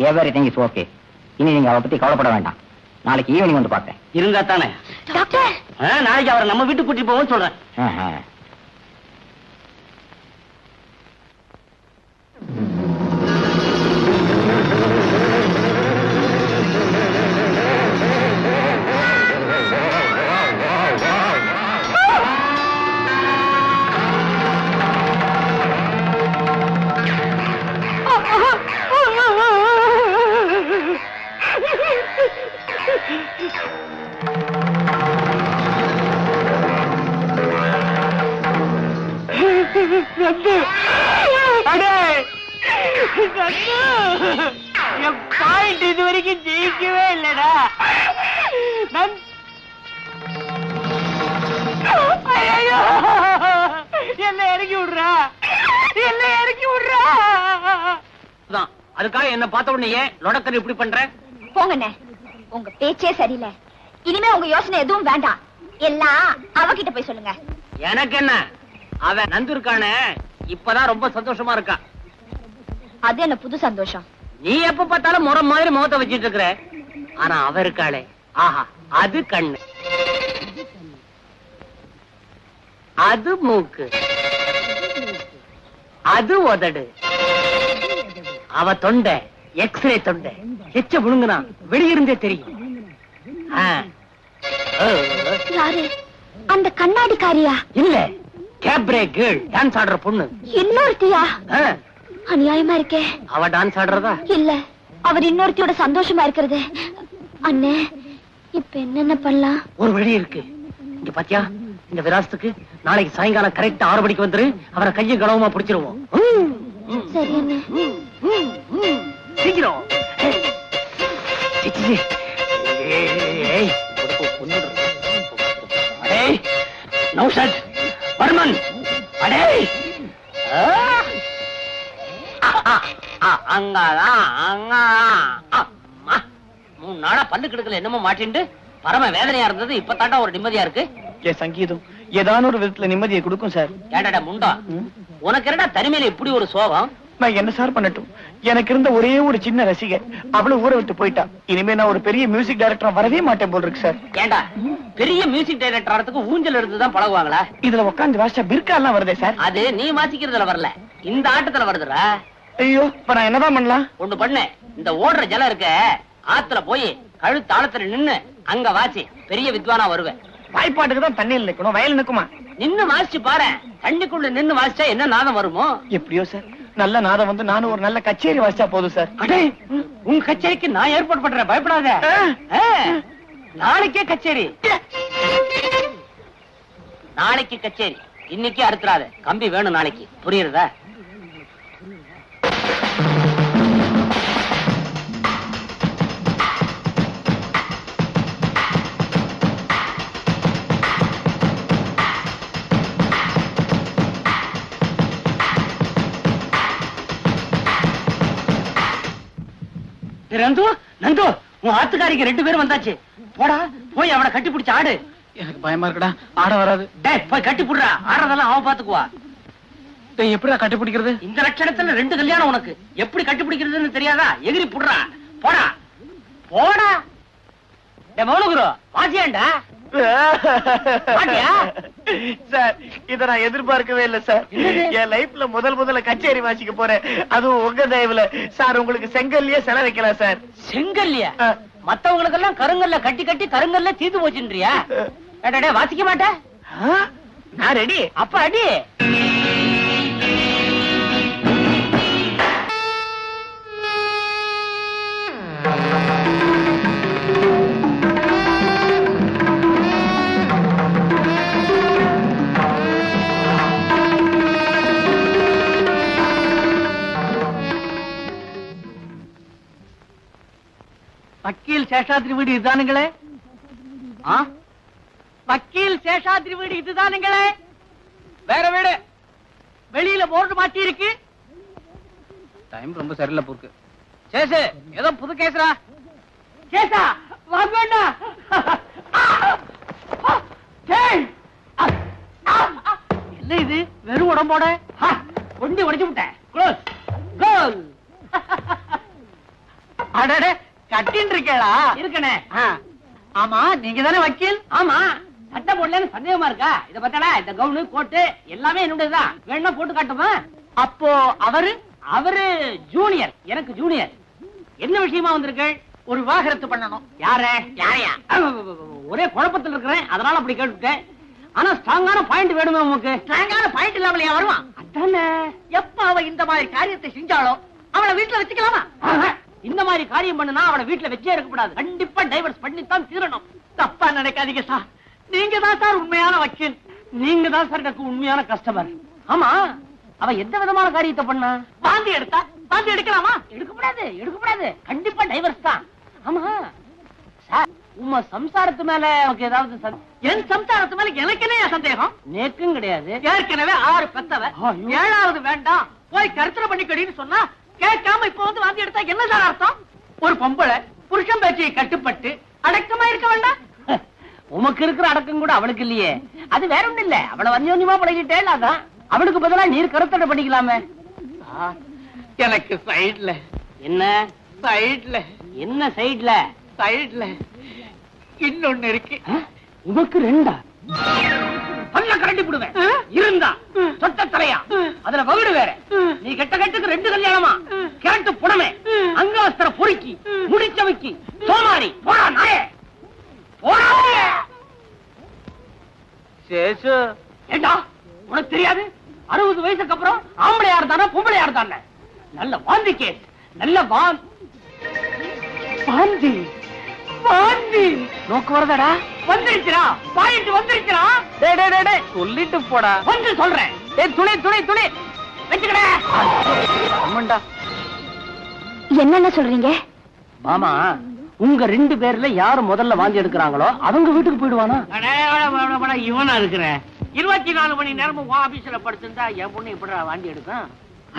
Everything is okay. இனி நீங்க அவ பத்தி கவலைப்பட வேண்டாம். நாளைக்கு ஈவினிங் வந்து பார்த்தேன். இருந்தா தானே டாக்டர். நாளைக்கு அவரை நம்ம வீட்டுக்கு கூட்டிட்டு போவோம்னு சொல்றேன். என் பாயிண்ட் இது வரைக்கும் ஜெயிக்கவே இல்லடா. என்ன இறக்கி விடுறா, என்ன இறக்கி விடுறா. அதுக்காக என்ன பார்த்த உடனே லொடக்கன் இப்படி பண்ற? போங்கண்ணே, உங்க பேச்சே சரியில்லை. இனிமே உங்க யோசனை எதுவும் வேண்டாம். எல்லாம் அவகிட்ட போய் சொல்லுங்க. எனக்கு என்ன, அவன் நந்து இருக்கானே இப்பதான் ரொம்ப சந்தோஷமா இருக்கா. அது என்ன புது சந்தோஷம்? நீ எப்ப பார்த்தாலும் முறை மாதிரி முகத்தை வச்சிட்டு இருக்கிற. ஆனா அவ இருக்காளே, ஆஹா, அது கண்ணு, அது மூக்கு, அது உதடு, அவ தொண்டை எக்ஸ்ரே தொண்டை. எச்ச புழுங்குனா வெளியிருந்தே தெரியும். யாரு அந்த கண்ணாடிக்காரியா? இல்ல, கேப்ரே கேர்ள், டான்ஸ் ஆடுற பொண்ணு. இன்னொருத்தியா? அநியாயமா இருக்கே. அவ டான்ஸ் ஆடுறதா? இல்ல, அவர் இன்னொருத்தியோட சந்தோஷமா இருக்கிறது. அண்ணே, இப்ப என்னென்ன பண்ணலாம்? ஒரு வழி இருக்கு. இங்க பாத்தியா, இந்த விராசத்துக்கு நாளைக்கு சாயங்காலம் கரெக்டா 6 மணிக்கு வந்துரு. அவரை கையும் களவுமா பிடிச்சிருவோம். சரி அண்ணே. சீக்கிரம். நௌஷத், வர்மன், அடே அங்கதான் அங்கதான். 3 நாளா பல்லு கிடக்கல, என்னமோ மாட்டிண்டு பரம வேதனையா இருந்தது. இப்ப தாண்டா ஒரு நிம்மதியா இருக்கு. என் சங்கீதம் ஏதான ஒரு விதத்துல நிம்மதியை கொடுக்கும் சார். ஏடாடா முண்டா, உனக்கு என்னடா தனிமையில இப்படி ஒரு சோகம்? நான் என்ன சார் பண்ணட்டும்? எனக்கு இருந்த ஒரே ஒரு சின்ன ரசிகை அவளும் ஊரை விட்டு போயிட்டா. இனிமே நான் ஒரு பெரிய மியூசிக் டைரக்டர் வரவே மாட்டேன் போல் இருக்கு சார். ஏண்டா, பெரிய மியூசிக் டைரக்டர் ஆறதுக்கு ஊஞ்சல் எடுத்துதான் பழகுவாங்களா? இதுல உட்காந்து வாசிச்சா பிர்கா எல்லாம் வருதே சார். அது நீ வாசிக்கிறதுல வரல, இந்த ஆட்டத்துல வருதுடா. ஐயோ, இப்ப நான் என்னதான் பண்ணலாம்? ஒண்ணு பண்ணு, இந்த ஓடுற ஜலம் இருக்க ஆத்துல போய் கழுத்தாளத்துல நின்னு அங்க வாசி, பெரிய வித்வானா வருவேன். வாய்ப்பாட்டுக்கு தான் தண்ணியில் நிக்கணும், வயல் நிக்குமா? நின்னு வாசிச்சு பாரு. தண்ணிக்குள்ள நின்னு வாசிச்சா என்ன நாதம் வருமோ? எப்படியோ சார், நல்ல நாதம் வந்து நானும் ஒரு நல்ல கச்சேரி வாசிச்சா போதும் சார். அடே, உங்க கச்சேரிக்கு நான் ஏற்பாடு பண்றேன், பயப்படாத. நாளைக்கே கச்சேரி, நாளைக்கு கச்சேரி. இன்னைக்கு அறுத்துறாத, கம்பி வேணும் நாளைக்கு, புரியுறதா? நந்து, நந்து, உன் ஆத்துக்காரிக்கு 2 பேரும் வந்தாச்சு. போடா, போய் அவனை கட்டி பிடிச்சு ஆடு. எனக்கு பயமா இருக்குடா, ஆட வராது. டேய், போய் கட்டி புடுறா, ஆடுறதெல்லாம் அவன் பாத்துக்குவா. எப்படிடா கட்டி பிடிக்கிறது? இந்த லட்சணத்துல 2 கல்யாணம் உனக்கு. எப்படி கட்டி பிடிக்கிறதுன்னு தெரியாதா? எகிரி புடுறா, போடா போடா. டேய் மௌனகுரு, வாசியாண்டா சார், இத நான் எதிர்பார்க்கவே இல்ல சார். என் லைஃப்ல முதல்ல கச்சேரி வாசிக்க போறேன், அதுவும் உங்க தயவுல. சார், உங்களுக்கு செங்கல்லையே செலவு வைக்கலாம் சார். செங்கல்லையா? மத்தவங்களுக்கு எல்லாம் கருங்கல்ல கட்டி கட்டி கருங்கல்ல தீந்து போச்சுன்றியா? வாசிக்க மாட்டேன். நான் ரெடி. அப்ப அடி. வக்கீல் சேஷாத்ரி வீடு இதுதானுங்களே? வக்கீல் சேஷாத்ரி வீடு இதுதானுங்களே? வேற வீடு. வெளியில போர்டு மாட்டி இருக்கு. டைம் ரொம்ப சரியில்லை போருக்கு. சேசு, ஏதோ புது கேஸ்ரா. சேசா, வாங்கண்ணா. என்ன இது, வெறும் உடம்போட? ஒண்டி உடைச்சு விட்டேன். க்ளோஸ் கோல். அடடே கட்டின்னு இருக்கேளா? இருக்கனே. ஆமா, நீங்க தானே வக்கீல்? ஆமா. சட்டை போடலன்னு சந்தேகமா இருக்கா? இத பத்தடா, இந்த கவுனு கோட்டு எல்லாமே என்னுடையதுதான். வேணும்னா போட்டு காட்டுமா? அப்போ அவரு ஜூனியர், எனக்கு ஜூனியர். என்ன விஷயமா வந்திருக்க? ஒரு விவாகரத்து பண்ணணும். யாரையா? ஒரே குழப்பத்தில் இருக்கிறேன், அதனால அப்படி கேட்டுட்டேன். ஆனா ஸ்ட்ராங்கான பாயிண்ட் வேணுமே உங்களுக்கு. ஸ்ட்ராங்கான பாயிண்ட் இல்லாமலையா வருவான்? அதானே. எப்ப அவ இந்த மாதிரி காரியத்தை செஞ்சாலோ அவளை வீட்டுல வச்சுக்கலாமா? இந்த மாதிரி காரியம் பண்ணுனா அவளை வீட்டுல வச்சே இருக்கக்கூடாது. கண்டிப்பா டைவர்ஸ் பண்ணித்தான் தீரணும். தப்பா நினைக்காதீங்க சார், நீங்க தான் சார் உண்மையான வக்கீல். நீங்க தான் சார் எனக்கு உண்மையான கஸ்டமர். ஆமா, அவ எந்த விதமான காரியத்தை பண்ணா? வாந்தி எடுத்தா? வாந்தி எடுக்கலாமா? எடுக்கக்கூடாது. கண்டிப்பா டைவர்ஸ் தான். ஆமா சார், உங்க சம்சாரத்து மேல எனக்கு ஏதாவது? என் சம்சாரத்து மேல எனக்கு என்ன சந்தேகம்? நேக்கும் கிடையாது. ஏற்கனவே 6 பெத்தவ, 7வது வேண்டாம் போய் கருத்தரை பண்ணிக்கடின்னு சொன்னா கேட்காம இப்ப வந்து வாந்தி எடுத்தா என்ன சார் அர்த்தம்? ஒரு பொம்பளை புருஷன் பேச்சை கட்டுப்பட்டு அடக்கமா இருக்க வேண்டாம்? உமக்கு இருக்கிற அடக்கம் கூட அவளுக்கு இல்லையே. அது வேற ஒண்ணு இல்ல, அவளை வஞ்சோன்யமா பழகிட்டே. அதான் அவளுக்கு பதிலா நீர் கருத்தடை பண்ணிக்கலாமே. எனக்கு சைட்ல என்ன? சைட்ல என்ன? சைட்ல இன்னொன்னு இருக்கு. உனக்கு 2? பல்ல கரண்டி போடுவேன். இருந்தா சொட்ட தலையா, அதுல வகுடு வேற. நீ கெட்டுக்கு 2 கல்யாணமா? கேட்டு புடமே, அங்கவஸ்திர பொறுக்கி முடிச்சவைக்கு சோமாரி போடா நாயே, போடா. சேசு, ஏண்டா உனக்கு தெரியாது? 60 வயசுக்கு அப்புறம் ஆம்பளையா இருந்தானே பொம்பளையா இருந்தானே? நல்ல வாந்தி கேஸ், நல்ல வாந்தி நோக்கு வருதடா. வந்துருச்சுடா, பாயிண்ட் வந்துருச்சுடா. டேய் சொல்லிட்டு போடா. வந்து சொல்றேன். துணி வெச்சுக்கடா. அம்மண்டா, என்னென்ன சொல்றீங்க மாமா? உங்க 2 பேர்ல யாரு முதல்ல வாந்தி எடுக்கிறாங்களோ அவங்க வீட்டுக்கு போயிடுவானா? இவனா இருக்கிறேன். 24 மணி நேரமும் ஆபீஸ்ல படுத்திருந்தா என் பொண்ணு எப்படிடா வாந்தி எடுக்கும்?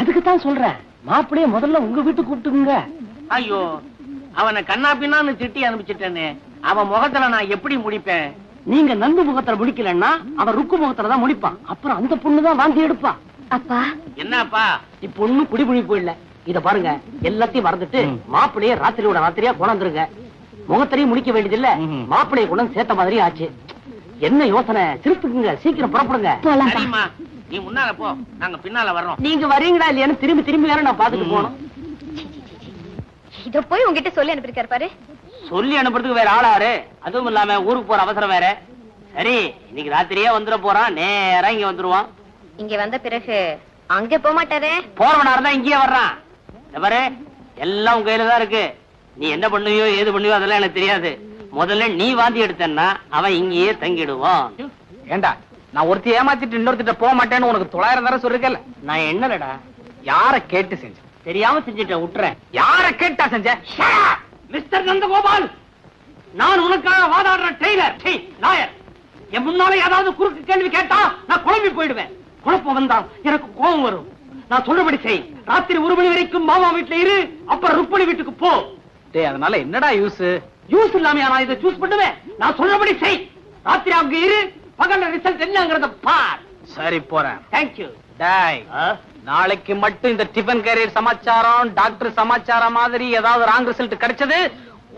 அதுக்குத்தான் சொல்றேன், மாப்பிளைய முதல்ல உங்க வீட்டுக்கு கூப்பிட்டுங்க. ஐயோ, அவனை கண்ணா பின்னான்னு திட்டி அனுப்பிச்சிட்டேன்னு அவன் முகத்துல நான் எப்படி முடிப்பேன்? நீங்க நந்து முகத்துல முடிக்கலன்னா அவன் ருக்கு முகத்துல தான் முடிப்பான். அப்புறம் அந்த பொண்ணுதான் வாந்தி எடுப்பா. அப்பா என்னப்பா, இப்ப ஒண்ணும் குடிபுடி போயிடல. இத பாருங்க, எல்லாத்தையும் மறந்துட்டு மாப்பிளைய ராத்திரியா கொண்டாந்துருங்க. முகத்திலையும் முடிக்க வேண்டியது இல்ல, மாப்பிளைய கொண்டாந்து சேர்த்த மாதிரி ஆச்சு. என்ன யோசனை? சிரிப்புக்குங்க, சீக்கிரம் புறப்படுங்க. நீ முன்னால போ, நாங்க பின்னால வர்றோம். நீங்க வரீங்களா இல்லையான்னு திரும்பி வேற நான் பாத்துட்டு போனோம். இத போய் உங்ககிட்ட சொல்லி அனுப்பிருக்காரு பாரு. சொல்லி அனுப்புறதுக்கு வேற ஆளாரு, அதுவும் இல்லாம ஊருக்கு போற அவசரம் வேற. சரி, இன்னைக்கு ராத்திரியே வந்துட போறான், நேரா இங்க வந்துருவான். இங்க வந்த பிறகு அங்க போக மாட்டாரே. போறவனா இருந்தா இங்கேயே வர்றான். பாரு, எல்லாம் உங்க கையில தான் இருக்கு. நீ என்ன பண்ணுவியோ ஏது பண்ணுவியோ அதெல்லாம் எனக்கு தெரியாது. முதல்ல நீ வாந்தி எடுத்தன்னா அவன் இங்கேயே தங்கிடுவான். ஏண்டா, நான் ஒருத்தி ஏமாத்திட்டு இன்னொருத்திட்ட போக மாட்டேன்னு உனக்கு 900 தடவை சொல்லிருக்கல. நான் என்னலடா, யார கேட்டு செஞ்ச? தெரியாம செஞ்சுட்டேன், விட்டுறேன். யார கேட்டா செஞ்ச? மிஸ்டர் நந்தகோபால், நான் உனக்காக வாதாடுற டெய்லர் லாயர். என் முன்னாலே ஏதாவது குறுக்கு கேள்வி கேட்டா நான் குழம்பி போயிடுவேன். குழப்பம் வந்தா எனக்கு கோபம் வரும். நான் சொல்றபடி செய். ராத்திரி 1 மணி வரைக்கும் மாமா வீட்டுல இரு, அப்புறம் ருக்மணி வீட்டுக்கு போ. டேய், அதனால என்னடா யூஸ் இல்லாம நான் இதை சூஸ் பண்ணுவேன். நான் சொல்றபடி செய். ராத்திரி அங்க இரு, பகல்ல ரிசல்ட் என்னங்கறத பார். சரி, போறேன். தேங்க்யூ. டேய், நாளைக்கு மட்டும் இந்த டிஃபன் கேரியர் சமாச்சாரம், டாக்டர் சமாச்சாரம் மாதிரி ஏதாவது ராங் ரிசல்ட் கிடைச்சது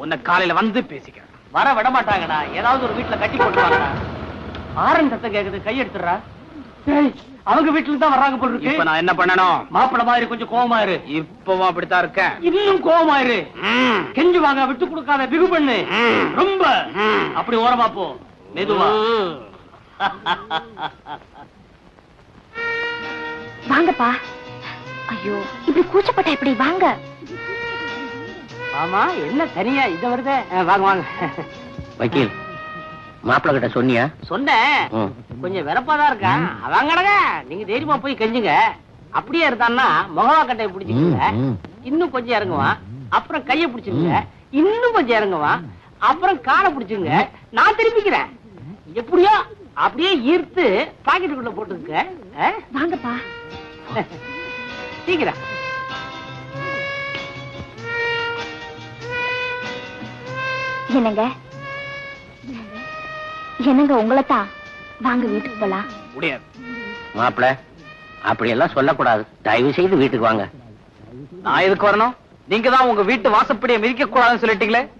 உன்னை காலையில வந்து பேசிக்கிறேன். வர விட மாட்டாங்கடா, ஏதாவது ஒரு வீட்டுல கட்டி போட்டுருவாங்கடா. ஆரன் சத்தம் கேக்குது, கை எடுத்துறா. அவங்க வீட்டுல தான் வர்றாங்க போல இருக்கு. இப்ப நான் என்ன பண்ணணும்? மாப்பிள மாதிரி கொஞ்சம் கோவமா இரு. இப்பவும் அப்படித்தான் இருக்கேன். இன்னும் கோவமா இரு. கெஞ்சு வாங்க, விட்டு கொடுக்காத, பிகு பண்ணு. ரொம்ப அப்படி ஓரமா போ, மெதுவா. வாங்கப்பா. ஐயோ, இப்படி கூச்சப்பட்ட எப்படி? வாங்க. ஆமா, என்ன தனியா இத வருது? வாங்க வாங்க. வக்கீல், மாப்பிள்ள கிட்ட சொன்னியா? சொன்னேன், கொஞ்சம் வெறப்பாதான் இருக்கா. வாங்கடங்க, நீங்க தைரியமா போய் கெஞ்சுங்க. அப்படியே இருந்தான்னா முகவா கட்டையை பிடிச்சுக்கங்க, இன்னும் கொஞ்சம் இறங்குவான். அப்புறம் கைய பிடிச்சுங்க, இன்னும் கொஞ்சம் இறங்குவான். அப்புறம் காலை பிடிச்சுங்க, நான் திருப்பிக்கிறேன். எப்படியோ அப்படியே ஈர்த்து பாக்கெட்டுக்குள்ள போட்டுக்க. வாங்கப்பா. சீக்கிரம். என்னங்க என்னங்க உங்களைத்தான். வாங்க, வீட்டுக்கு போலாம். முடியாது மாப்பிள்ள, அப்படி எல்லாம் சொல்லக்கூடாது. தயவு செய்து வீட்டுக்கு வாங்க. நான் எதுக்கு வரணும்? நீங்க தான் உங்க வீட்டு வாசப்படியை மிதிக்க கூடாதுன்னு சொல்லிட்டீங்களே.